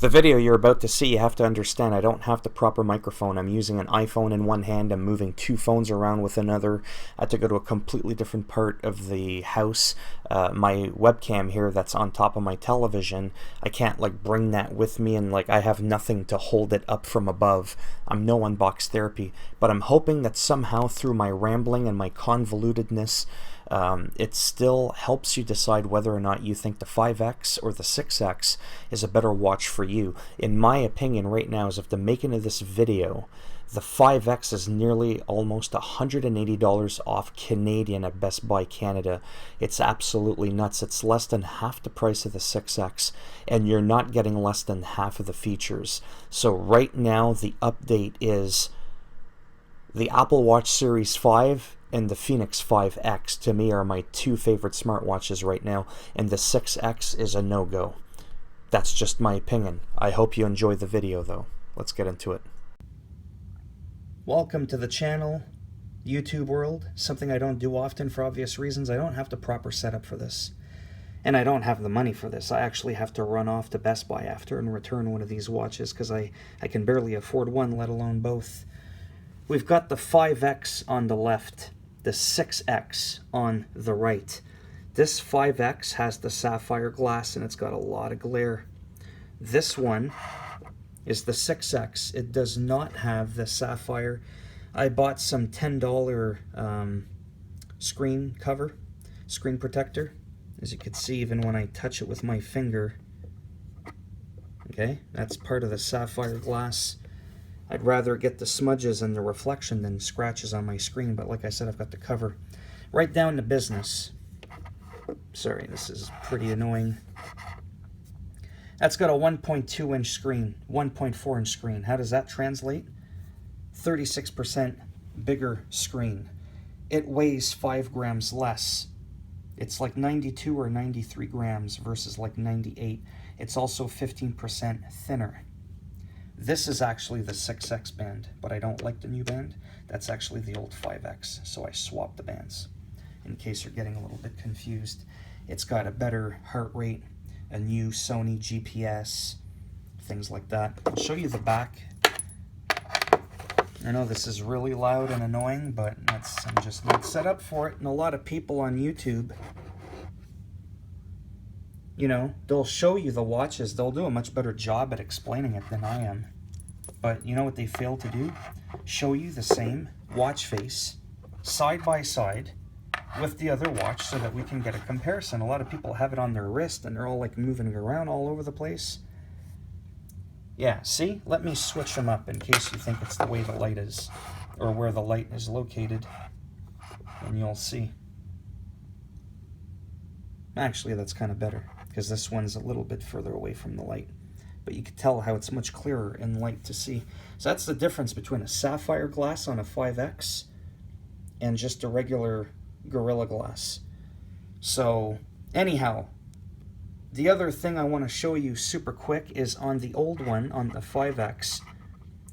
The video you're about to see, you have to understand, I don't have the proper microphone. I'm using an iPhone in one hand, I'm moving two phones around with another. I had to go to a completely different part of the house. My webcam here that's on top of my television, I can't bring that with me, and I have nothing to hold it up from above. I'm no Unbox Therapy, but I'm hoping that somehow through my rambling and my convolutedness, it still helps you decide whether or not you think the 5X or the 6X is a better watch for you. In my opinion right now, as of the making of this video, the 5X is nearly almost $180 off Canadian at Best Buy Canada. It's absolutely nuts. It's less than half the price of the 6X, and you're not getting less than half of the features. So right now the update is the Apple Watch Series 5 and the Fenix 5X, to me, are my two favorite smartwatches right now, and the 6X is a no-go. That's just my opinion. I hope you enjoy the video, though. Let's get into it. Welcome to the channel, YouTube world. Something I don't do often for obvious reasons. I don't have the proper setup for this, and I don't have the money for this. I actually have to run off to Best Buy after and return one of these watches because I can barely afford one, let alone both. We've got the 5X on the left, the 6X on the right. This 5X has the sapphire glass and it's got a lot of glare. This one is the 6X. It does not have the sapphire. I bought some $10 screen protector. As you can see, even when I touch it with my finger, okay, that's part of the sapphire glass. I'd rather get the smudges and the reflection than scratches on my screen, but like I said, I've got the cover. Right down to business. Sorry, this is pretty annoying. That's got a 1.2 inch screen, 1.4 inch screen. How does that translate? 36% bigger screen. It weighs 5 grams less. It's 92 or 93 grams versus 98. It's also 15% thinner. This is actually the 6X band, but I don't like the new band. That's actually the old 5X, so I swapped the bands in case you're getting a little bit confused. It's got a better heart rate, a new Sony GPS, things like that. I'll show you the back. I know this is really loud and annoying, but I'm just not set up for it. And a lot of people on YouTube, you know, they'll show you the watches. They'll do a much better job at explaining it than I am. But you know what they fail to do? Show you the same watch face side by side with the other watch so that we can get a comparison. A lot of people have it on their wrist and they're all moving it around all over the place. Yeah, see? Let me switch them up in case you think it's the way the light is or where the light is located, and you'll see. Actually, that's kind of better because this one's a little bit further away from the light. But you can tell how it's much clearer in light to see. So that's the difference between a sapphire glass on a 5X and just a regular Gorilla Glass. So anyhow, the other thing I want to show you super quick is on the old one, on the 5X,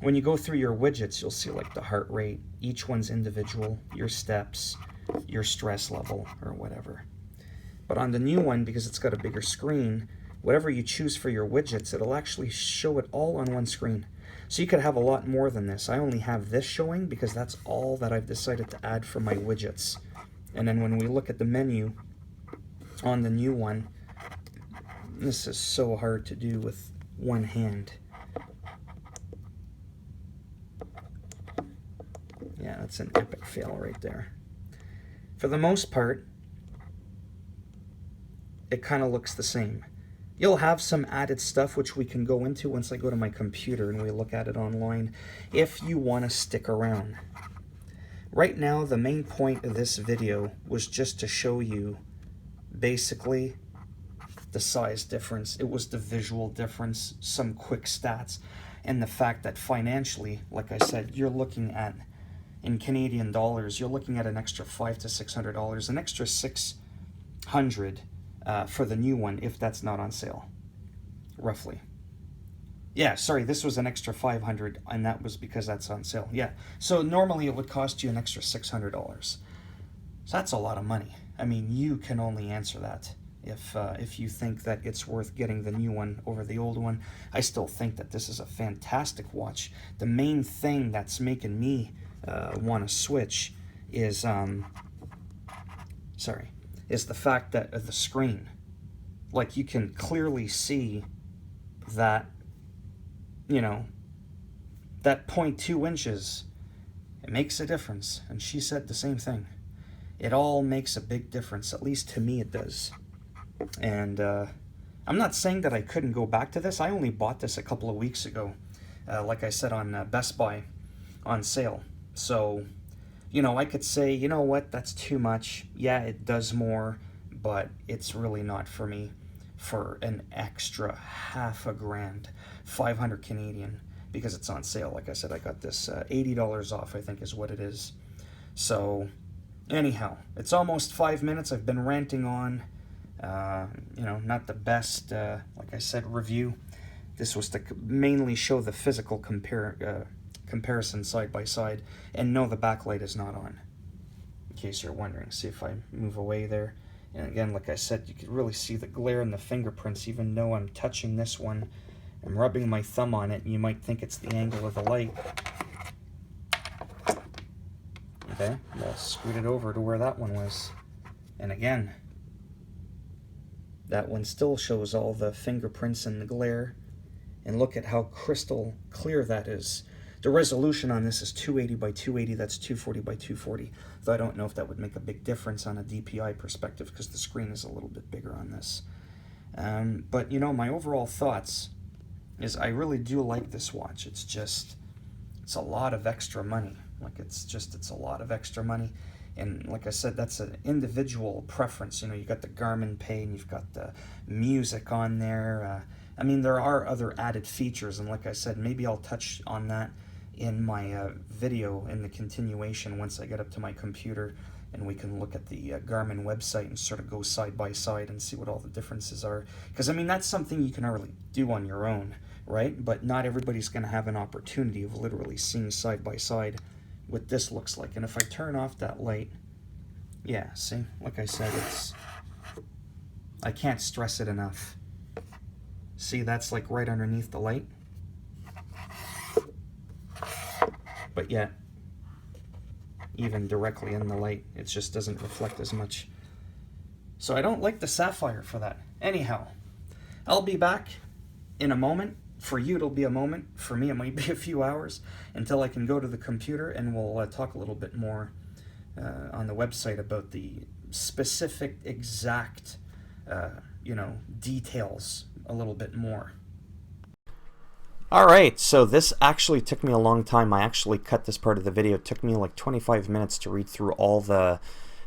when you go through your widgets, you'll see the heart rate. Each one's individual, your steps, your stress level, or whatever. But on the new one, because it's got a bigger screen, whatever you choose for your widgets, it'll actually show it all on one screen. So you could have a lot more than this. I only have this showing because that's all that I've decided to add for my widgets. And then when we look at the menu on the new one, this is so hard to do with one hand. Yeah, that's an epic fail right there. For the most part, it kind of looks the same. You'll have some added stuff which we can go into once I go to my computer and we look at it online if you want to stick around. Right now, the main point of this video was just to show you basically the size difference. It was the visual difference, some quick stats, and the fact that financially, like I said, you're looking at, in Canadian dollars, you're looking at an extra $500 to $600, an extra $600 for the new one, if that's not on sale, roughly. Yeah, sorry, this was an extra $500, and that was because that's on sale. Yeah, so normally it would cost you an extra $600. So that's a lot of money. I mean, you can only answer that. if you think that it's worth getting the new one over the old one. I still think that this is a fantastic watch. The main thing that's making me want to switch is is the fact that the screen, like, you can clearly see that, you know, that 0.2 inches, it makes a difference. And she said the same thing. It all makes a big difference, at least to me it does. And I'm not saying that I couldn't go back to this. I only bought this a couple of weeks ago, like I said, on Best Buy on sale. So, you know, I could say, you know what, that's too much. Yeah, it does more, but it's really not for me for an extra half a grand, 500 Canadian, because it's on sale. Like I said, I got this $80 off, I think is what it is. So anyhow, it's almost 5 minutes. I've been ranting on. You know, not the best, like I said, review. This was to mainly show the physical comparison side by side. And no, the backlight is not on, in case you're wondering. See if I move away there. And again, like I said, you can really see the glare in the fingerprints, even though I'm touching this one. I'm rubbing my thumb on it, and you might think it's the angle of the light. Okay, I'll scoot it over to where that one was. And again, that one still shows all the fingerprints and the glare. And look at how crystal clear that is. The resolution on this is 280 by 280. That's 240 by 240. Though I don't know if that would make a big difference on a DPI perspective, because the screen is a little bit bigger on this. But, you know, my overall thoughts is I really do like this watch. It's just, it's a lot of extra money. Like, it's a lot of extra money. And like I said, that's an individual preference. You know, you got the Garmin Pay, and you've got the music on there. I mean, there are other added features, and like I said, maybe I'll touch on that in my video in the continuation once I get up to my computer, and we can look at the Garmin website and sort of go side by side and see what all the differences are. Because, I mean, that's something you can really do on your own, right? But not everybody's going to have an opportunity of literally seeing side by side what this looks like. And if I turn off that light, yeah, see, like I said, I can't stress it enough. See, that's like right underneath the light. But yet, even directly in the light, it just doesn't reflect as much. So I don't like the sapphire for that. Anyhow, I'll be back in a moment. For you, it'll be a moment. For me, it might be a few hours until I can go to the computer, and we'll talk a little bit more on the website about the specific, exact, you know, details a little bit more. Alright, so this actually took me a long time. I actually cut this part of the video. It took me like 25 minutes to read through all the,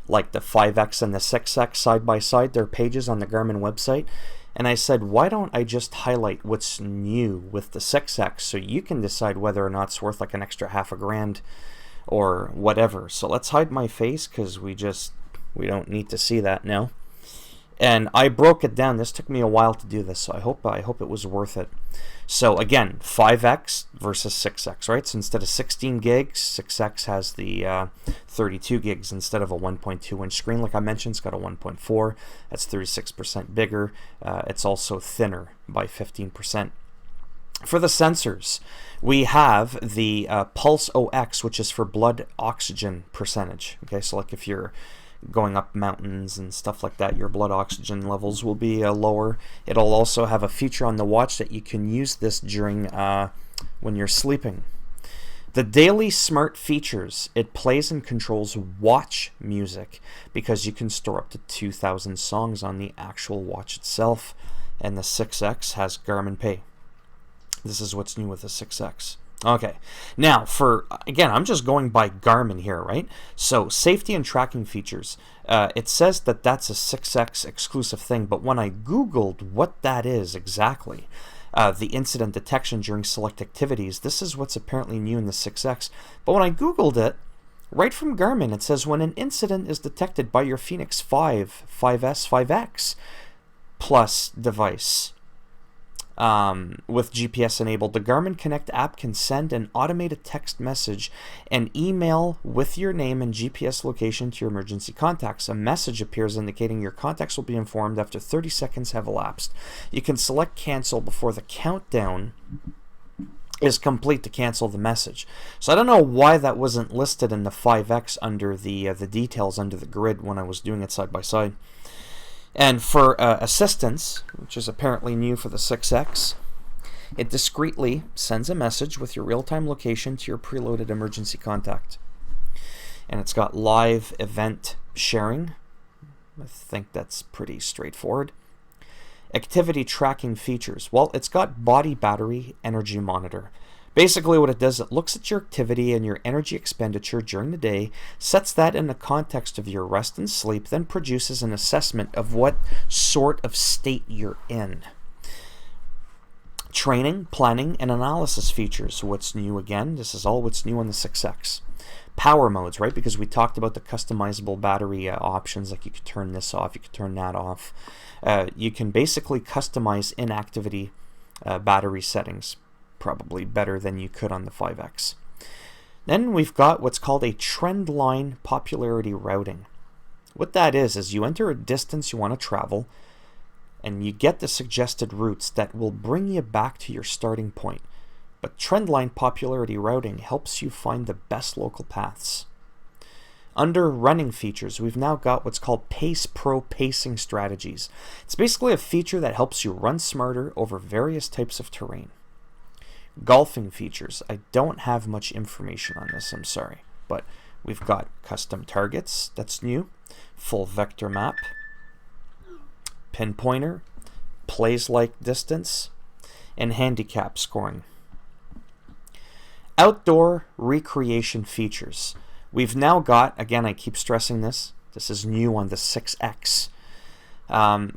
like the 5X and the 6X side by side, their pages on the Garmin website. And I said, why don't I just highlight what's new with the 6X so you can decide whether or not it's worth like an extra half a grand or whatever. So let's hide my face, because we don't need to see that now. And I broke it down. This took me a while to do this, so I hope it was worth it. So again, 5X versus 6X, right? So instead of 16 gigs, 6X has the 32 gigs instead of a 1.2-inch screen. Like I mentioned, it's got a 1.4. That's 36% bigger. It's also thinner by 15%. For the sensors, we have the Pulse OX, which is for blood oxygen percentage. Okay, so like if you're going up mountains and stuff like that, your blood oxygen levels will be lower. It'll also have a feature on the watch that you can use this during when you're sleeping. The daily smart features, it plays and controls watch music, because you can store up to 2,000 songs on the actual watch itself. And the 6X has Garmin Pay. This is what's new with the 6X. Okay, now again, I'm just going by Garmin here, right? So safety and tracking features, it says that that's a 6X exclusive thing, but when I Googled what that is exactly, the incident detection during select activities, this is what's apparently new in the 6X. But when I Googled it, right from Garmin, it says when an incident is detected by your Fenix 5, 5S, 5X Plus device, with GPS enabled. The Garmin Connect app can send an automated text message and email with your name and GPS location to your emergency contacts. A message appears indicating your contacts will be informed after 30 seconds have elapsed. You can select cancel before the countdown is complete to cancel the message. So I don't know why that wasn't listed in the 5X under the details under the grid when I was doing it side by side. And for assistance, which is apparently new for the 6X, it discreetly sends a message with your real-time location to your preloaded emergency contact. And it's got live event sharing. I think that's pretty straightforward. Activity tracking features. Well, it's got body battery energy monitor. Basically what it does, it looks at your activity and your energy expenditure during the day, sets that in the context of your rest and sleep, then produces an assessment of what sort of state you're in. Training, planning, and analysis features. What's new again? This is all what's new on the 6X. Power modes, right? Because we talked about the customizable battery options, like you could turn this off, you could turn that off. You can basically customize inactivity battery settings, probably better than you could on the 5X. Then we've got what's called a trend line popularity routing. What that is you enter a distance you want to travel, and you get the suggested routes that will bring you back to your starting point. But trendline popularity routing helps you find the best local paths. Under running features, we've now got what's called Pace Pro pacing strategies. It's basically a feature that helps you run smarter over various types of terrain. Golfing features. I don't have much information on this, I'm sorry. But we've got custom targets, that's new. Full vector map. Pinpointer. Plays like distance. And handicap scoring. Outdoor recreation features. We've now got, again, I keep stressing this is new on the 6X.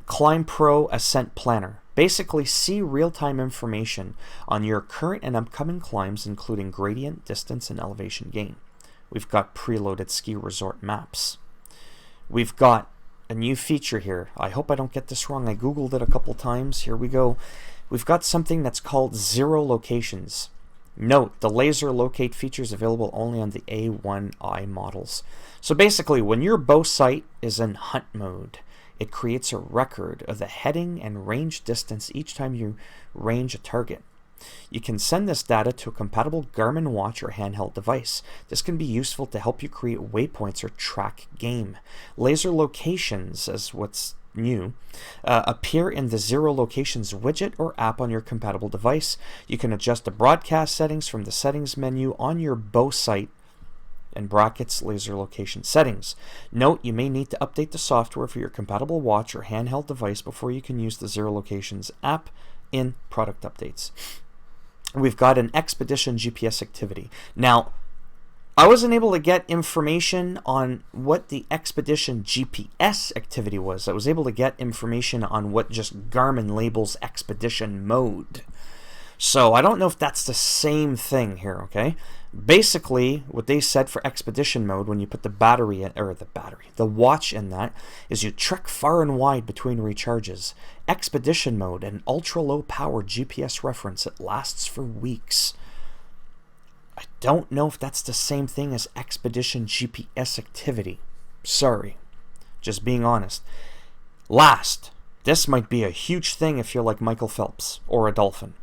Climb Pro Ascent Planner. Basically, see real-time information on your current and upcoming climbs, including gradient, distance, and elevation gain. We've got preloaded ski resort maps. We've got a new feature here. I hope I don't get this wrong. I Googled it a couple times. Here we go. We've got something that's called zero locations. Note, the laser locate feature is available only on the A1i models. So basically, when your bow sight is in hunt mode, it creates a record of the heading and range distance each time you range a target. You can send this data to a compatible Garmin watch or handheld device. This can be useful to help you create waypoints or track game. Laser locations, as what's new, appear in the Zero Locations widget or app on your compatible device. You can adjust the broadcast settings from the settings menu on your bow sight and brackets laser location settings. Note, you may need to update the software for your compatible watch or handheld device before you can use the Zero Locations app in product updates. We've got an Expedition GPS activity. Now, I wasn't able to get information on what the Expedition GPS activity was. I was able to get information on what just Garmin labels Expedition mode. So I don't know if that's the same thing here, okay? Basically, what they said for Expedition mode, when you put the watch in that, is you trek far and wide between recharges. Expedition mode, an ultra-low power GPS reference that lasts for weeks. I don't know if that's the same thing as Expedition GPS activity. Sorry. Just being honest. Last, this might be a huge thing if you're like Michael Phelps or a dolphin.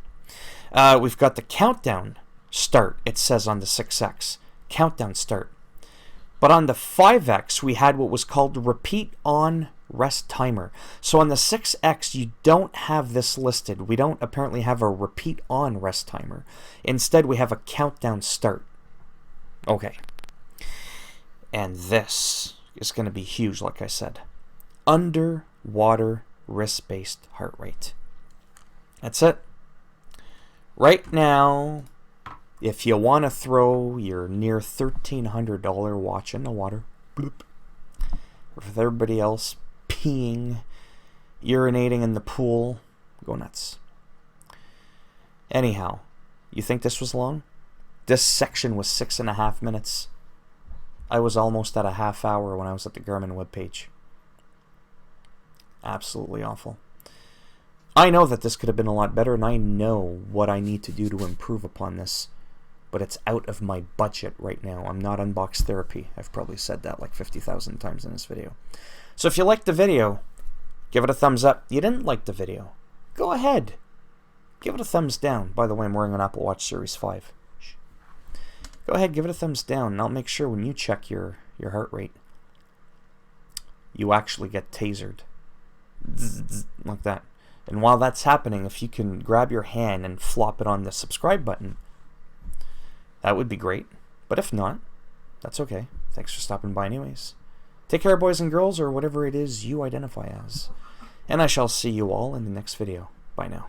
We've got the countdown start, it says on the 6X. Countdown start. But on the 5X, we had what was called the repeat on rest timer. So on the 6X, you don't have this listed. We don't apparently have a repeat on rest timer. Instead, we have a countdown start. Okay. And this is going to be huge, like I said. Underwater wrist-based heart rate. That's it. Right now, if you want to throw your near $1,300 watch in the water, bloop, with everybody else peeing, urinating in the pool, go nuts. Anyhow, you think this was long? This section was 6.5 minutes. I was almost at a half hour when I was at the Garmin webpage. Absolutely awful. I know that this could have been a lot better, and I know what I need to do to improve upon this, but it's out of my budget right now. I'm not Unbox Therapy. I've probably said that like 50,000 times in this video. So if you liked the video, give it a thumbs up. You didn't like the video, go ahead. Give it a thumbs down. By the way, I'm wearing an Apple Watch Series 5. Shh. Go ahead, give it a thumbs down, and I'll make sure when you check your heart rate, you actually get tasered. Zzz, like that. And while that's happening, if you can grab your hand and flop it on the subscribe button, that would be great. But if not, that's okay. Thanks for stopping by anyways. Take care, boys and girls, or whatever it is you identify as. And I shall see you all in the next video. Bye now.